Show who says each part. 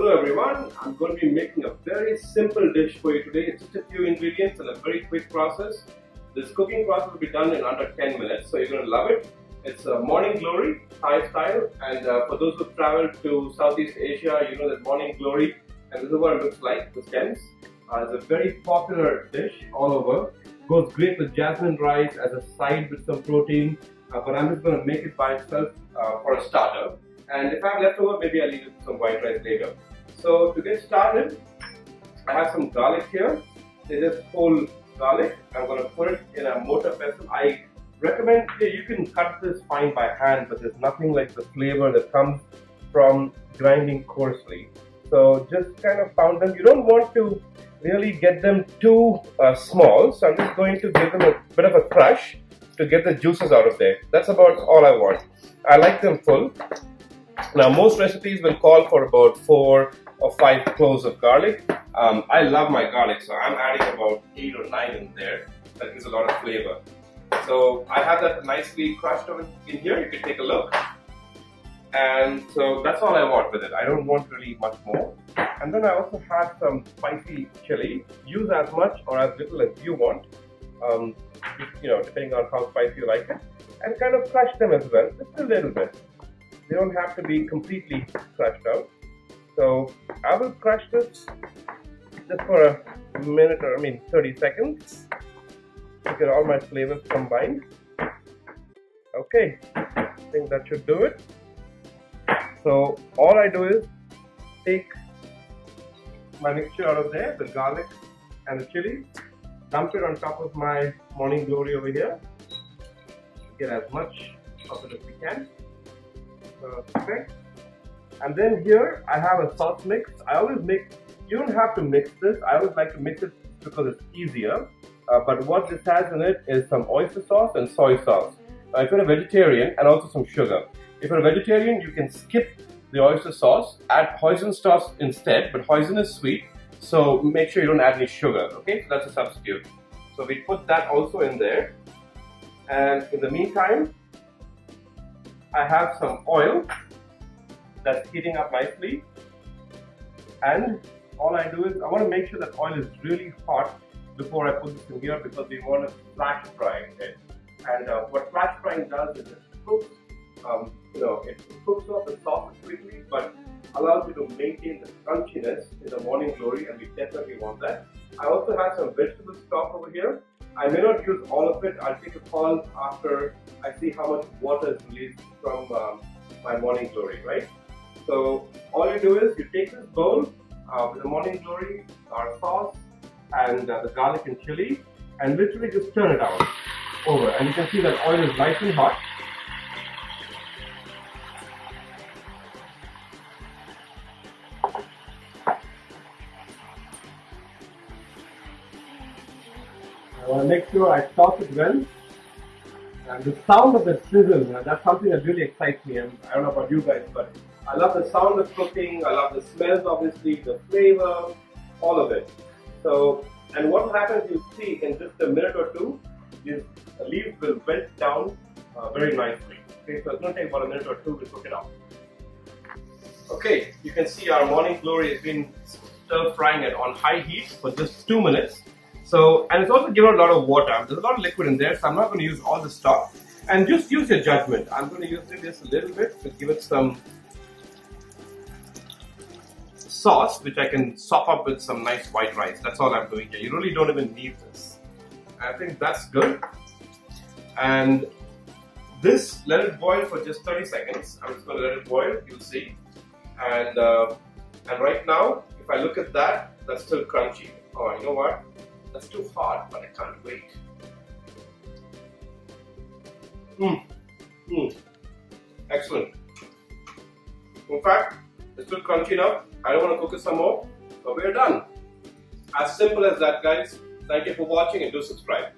Speaker 1: Hello everyone, I'm going to be making a very simple dish for you today. It's just a few ingredients and a very quick process. This cooking process will be done in under 10 minutes, so you're going to love it. It's a morning glory, Thai style, and for those who've traveled to Southeast Asia, you know that morning glory, and this is what it looks like, the stems. It's a very popular dish all over. Goes great with jasmine rice as a side with some protein, but I'm just going to make it by itself for a starter. And if I have leftover, maybe I'll eat it with some white rice later. So to get started, I have some garlic here. It is whole garlic. I'm going to put it in a mortar pestle. I recommend you can cut this fine by hand, but there's nothing like the flavor that comes from grinding coarsely. So just kind of pound them. You don't want to really get them too small. So I'm just going to give them a bit of a crush to get the juices out of there. That's about all I want. I like them full. Now most recipes will call for about 4 or 5 cloves of garlic. I love my garlic, so I'm adding about 8 or 9 in there. That gives a lot of flavor. So I have that nicely crushed in here. You can take a look. And so that's all I want with it. I don't want really much more. And then I also have some spicy chili. Use as much or as little as you want. You know, depending on how spicy you like it. And kind of crush them as well, just a little bit. They don't have to be completely crushed out. So I will crush this just for a minute or 30 seconds to get all my flavors combined. Okay, I think that should do it. So all I do is take my mixture out of there, the garlic and the chili, dump it on top of my morning glory over here. Get as much of it as we can. Okay. And then here I have a sauce mix. I always make, you don't have to mix this. I always like to mix it because it's easier. But what this has in it is some oyster sauce and soy sauce. If you're a vegetarian, and also some sugar. If you're a vegetarian, you can skip the oyster sauce, add hoisin sauce instead, but hoisin is sweet, so make sure you don't add any sugar. Okay, so that's a substitute. So we put that also in there. And in the meantime, I have some oil that's heating up nicely, and all I do is I want to make sure that oil is really hot before I put this in here, because we want to flash fry it. And what flash frying does is it cooks, it cooks off the sauce quickly, but allows you to maintain the crunchiness in the morning glory, and we definitely want that. I also have some vegetable stock over here. I may not use all of it. I'll take a call after I see how much water is released from my morning glory, right? So all you do is you take this bowl with the morning glory, our sauce, and the garlic and chili, and literally just turn it out over. And you can see that oil is nice and hot. I want to make sure I toss it well. And the sound of the sizzle, that's something that really excites me. I don't know about you guys, but I love the sound of cooking. I love the smells, obviously, the flavor, all of it. So, and what happens, you see in just a minute or two, these leaves will wilt down very nicely. Okay, so it's going to take about a minute or two to cook it up. Okay, you can see our morning glory has been stir frying it on high heat for just 2 minutes. So, and it's also given a lot of water. There's a lot of liquid in there, so I'm not going to use all the stock. And just use your judgment. I'm going to use it just a little bit to give it some sauce, which I can sop up with some nice white rice. That's all I'm doing here. You really don't even need this. I think that's good. And this, let it boil for just 30 seconds. I'm just going to let it boil, you'll see. And right now, if I look at that, that's still crunchy. Oh, you know what? That's too hot, but I can't wait. Excellent. In fact, it's still crunchy enough. I don't want to cook it some more, but we're done. As simple as that, guys. Thank you for watching, and do subscribe.